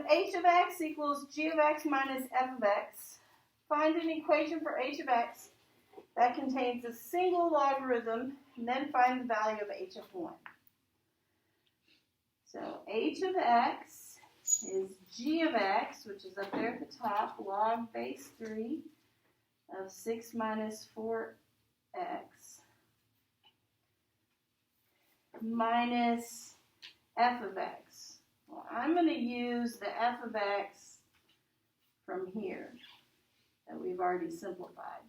h of x equals g of x minus f of x, find an equation for h of x that contains a single logarithm, and then find the value of h of 1. So h of x is g of x, which is up there at the top, log base 3 of 6 minus 4x, minus f of x. Well, I'm going to use the f of x from here that we've already simplified.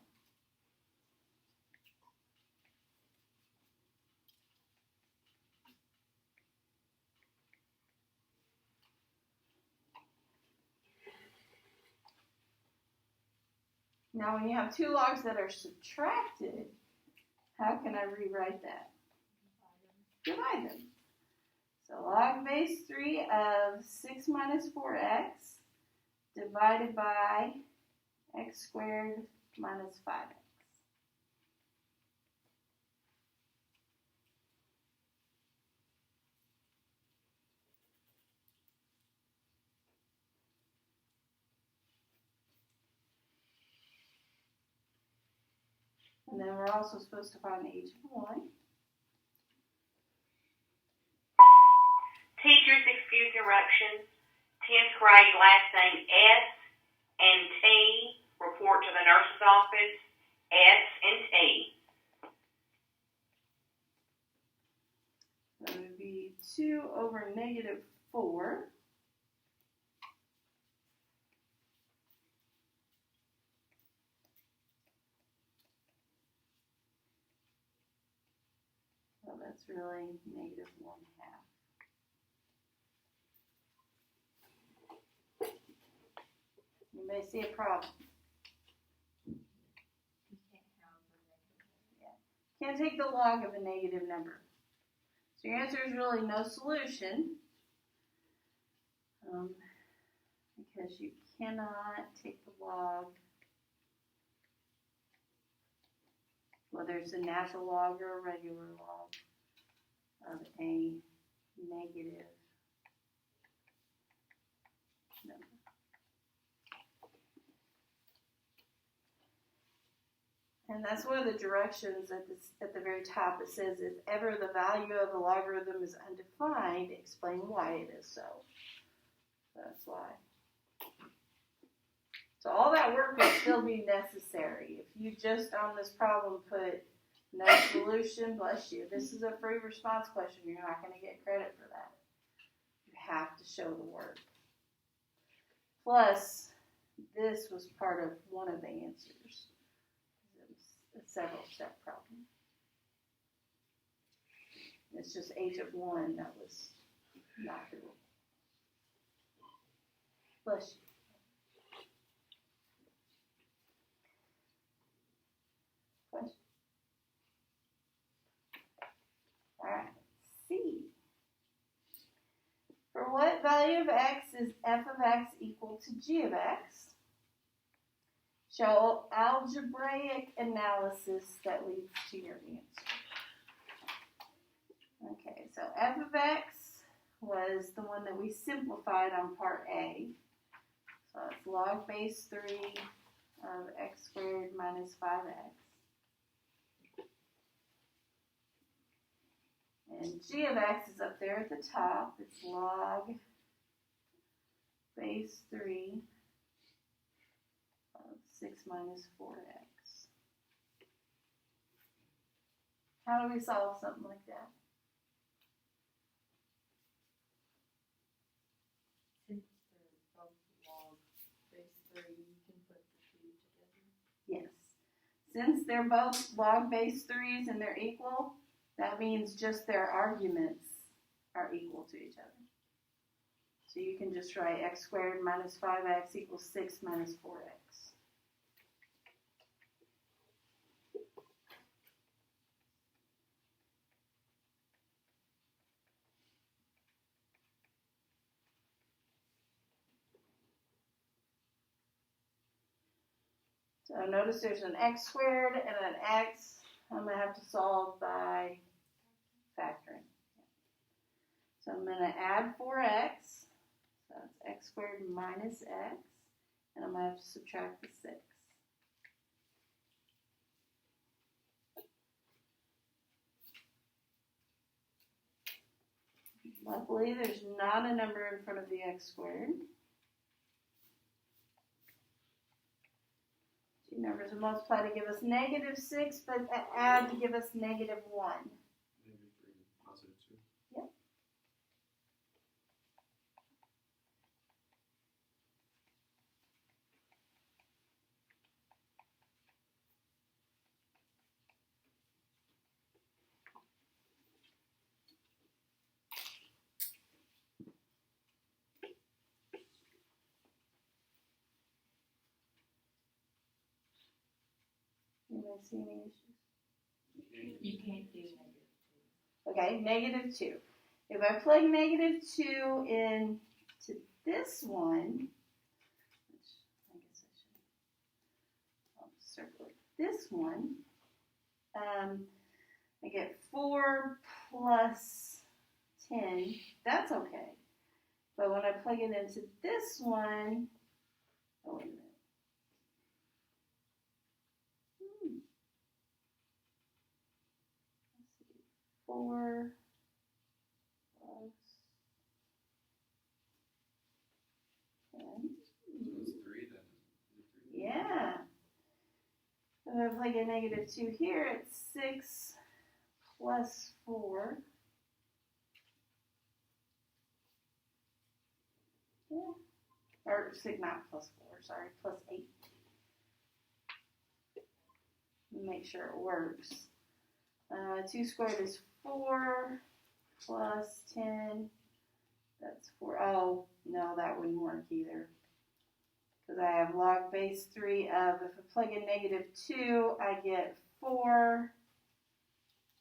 Now, when you have two logs that are subtracted, how can I rewrite that? Divide them. So log base 3 of 6 minus 4x divided by x squared minus 5x. And then we're also supposed to find h of 1. Teachers excuse interruption. 10th grade last name S and T. Report to the nurse's office. S and T. That would be 2 over negative 4. So that's really negative 1/2. You may see a problem. Yeah. Can't take the log of a negative number. So your answer is really no solution, because you cannot take the log, whether it's a natural log or a regular log, of a negative number. And that's one of the directions at the very top. It says, if ever the value of a logarithm is undefined, explain why it is so. That's why. So all that work will still be necessary. If you just on this problem put no solution, bless you. This is a free response question. You're not going to get credit for that. You have to show the work. Plus, this was part of one of the answers. A several step problem. It's just h of 1 that was not doable. Bless you. Question. All right. C. For what value of x is f of x equal to g of x? Show algebraic analysis that leads to your answer. Okay, so f of x was the one that we simplified on part A. So it's log base 3 of x squared minus 5x. And g of x is up there at the top. It's log base 3 of 6 minus 4x. How do we solve something like that? Since they're both log base 3, you can put the two together? Yes. Since they're both log base 3s and they're equal, that means just their arguments are equal to each other. So you can just write x squared minus 5x equals 6 minus 4x. So notice there's an x squared and an x. I'm going to have to solve by factoring. So I'm going to add 4x. So it's x squared minus x, and I'm going to have to subtract the 6. Luckily, there's not a number in front of the x squared. Two numbers will multiply to give us negative 6, but add to give us negative 1. Maybe bring positive 2. Yep. Anybody see any issues? You can't do negative. Okay, negative 2. If I plug negative 2 into this one, which I guess I'll circle it. This one, I get 4 plus 10. That's okay. But when I plug it into this one, oh, wait a minute. 4 plus 10. So it's 3 then. Is it 3? Yeah. If I plug a negative 2 here, it's 6 plus 4. Yeah. Or 6, not plus 4, sorry, plus 8. Make sure it works. 2 squared is 4 plus 10. That's 4. Oh, no, that wouldn't work either. Because I have log base 3 of, if I plug in negative 2, I get 4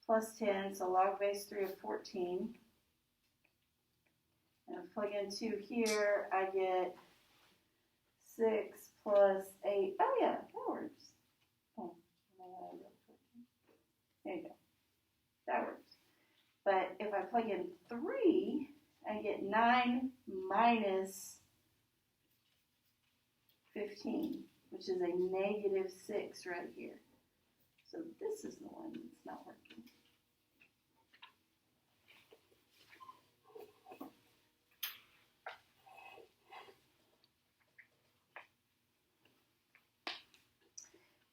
plus 10, so log base 3 of 14. And if I plug in 2 here, I get 6 plus 8. Oh, yeah, that works. Oh, there you go. That works. But if I plug in 3, I get 9 minus 15, which is a negative 6 right here. So this is the one that's not working.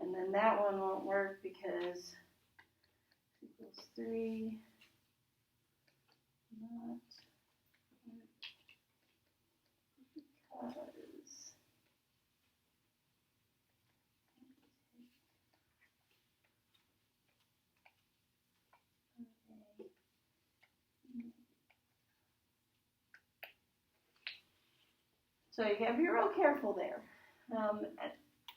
And then that one won't work because equals 3, not because so you have to be real careful there.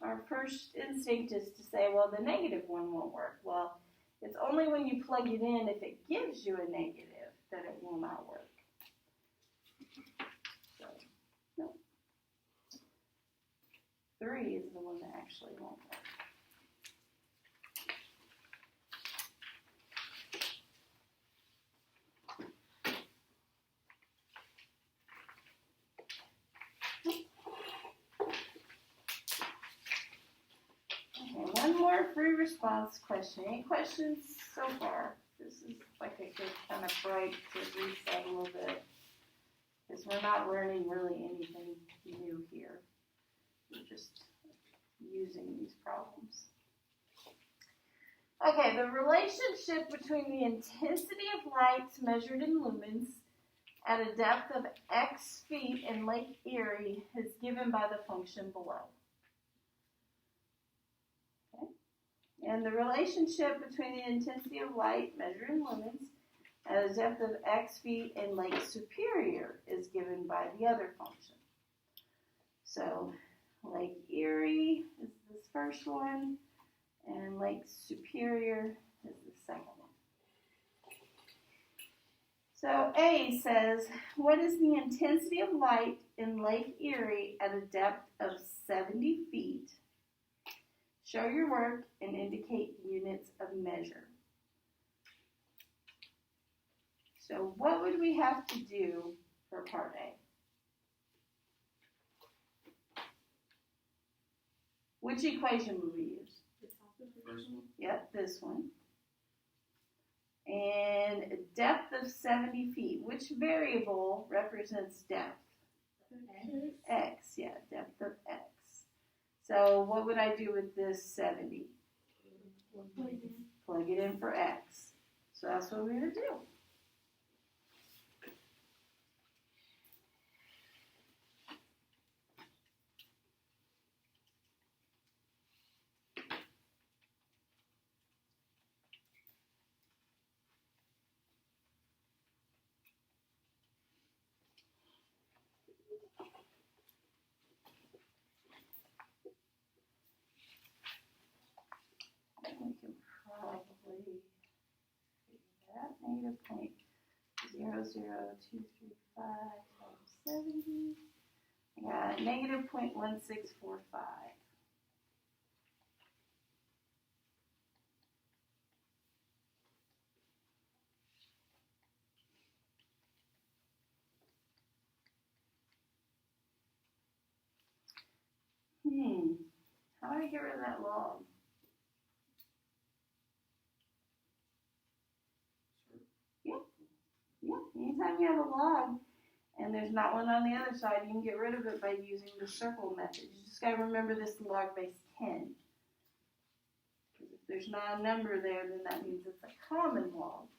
Our first instinct is to say, well, the negative one won't work. Well, it's only when you plug it in, if it gives you a negative, that it will not work. So, no. 3 is the one that actually won't work. Okay, one more free response question. Any questions so far? This is like a good kind of break to reset a little bit, because we're not learning really anything new here. We're just using these problems. Okay, the relationship between the intensity of light measured in lumens at a depth of x feet in Lake Erie is given by the function below. Okay. And the relationship between the intensity of light measured in lumens at a depth of x feet in Lake Superior is given by the other function. So Lake Erie is this first one, and Lake Superior is the second one. So A says, what is the intensity of light in Lake Erie at a depth of 70 feet? Show your work and indicate units of measure. So what would we have to do for part A? Which equation would we use? The top of the First one. Yep, this one. And depth of 70 feet. Which variable represents depth? X, yeah, depth of X. So what would I do with this 70? Plug it in for X. So that's what we're going to do. We can probably figure that. -0.00235 times 70. I got -0.1645. How do I get rid of that log? Yeah, anytime you have a log and there's not one on the other side, you can get rid of it by using the circle method. You just got to remember this log base 10. Because if there's not a number there, then that means it's a common log.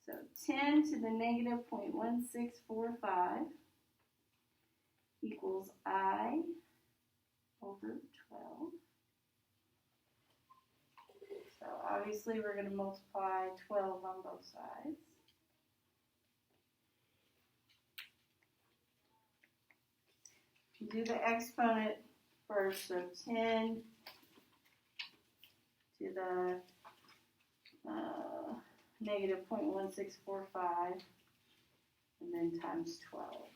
So 10 to the -0.1645 equals I over 12. So obviously we're going to multiply 12 on both sides. Do the exponent first, so 10 to the -0.1645, and then times 12.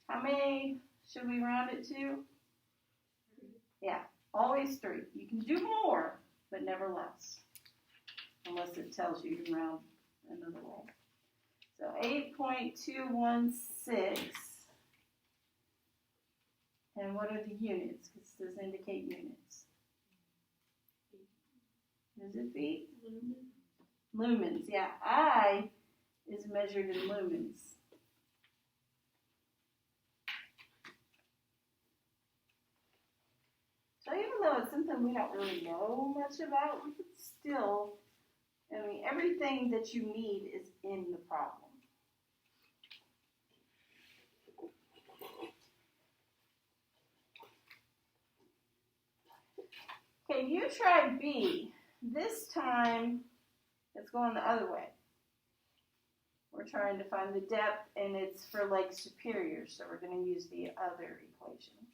How many should we round it to? Yeah, always 3. You can do more, but never less, unless it tells you to round another way. So 8.216. And what are the units? Because it says indicate units. Is it feet? Lumens, yeah. I is measured in lumens. So even though it's something we don't really know much about, we could still, I mean, everything that you need is in the problem. Okay, you try B. This time, it's going the other way. We're trying to find the depth, and it's for Lake Superior, so we're going to use the other equation.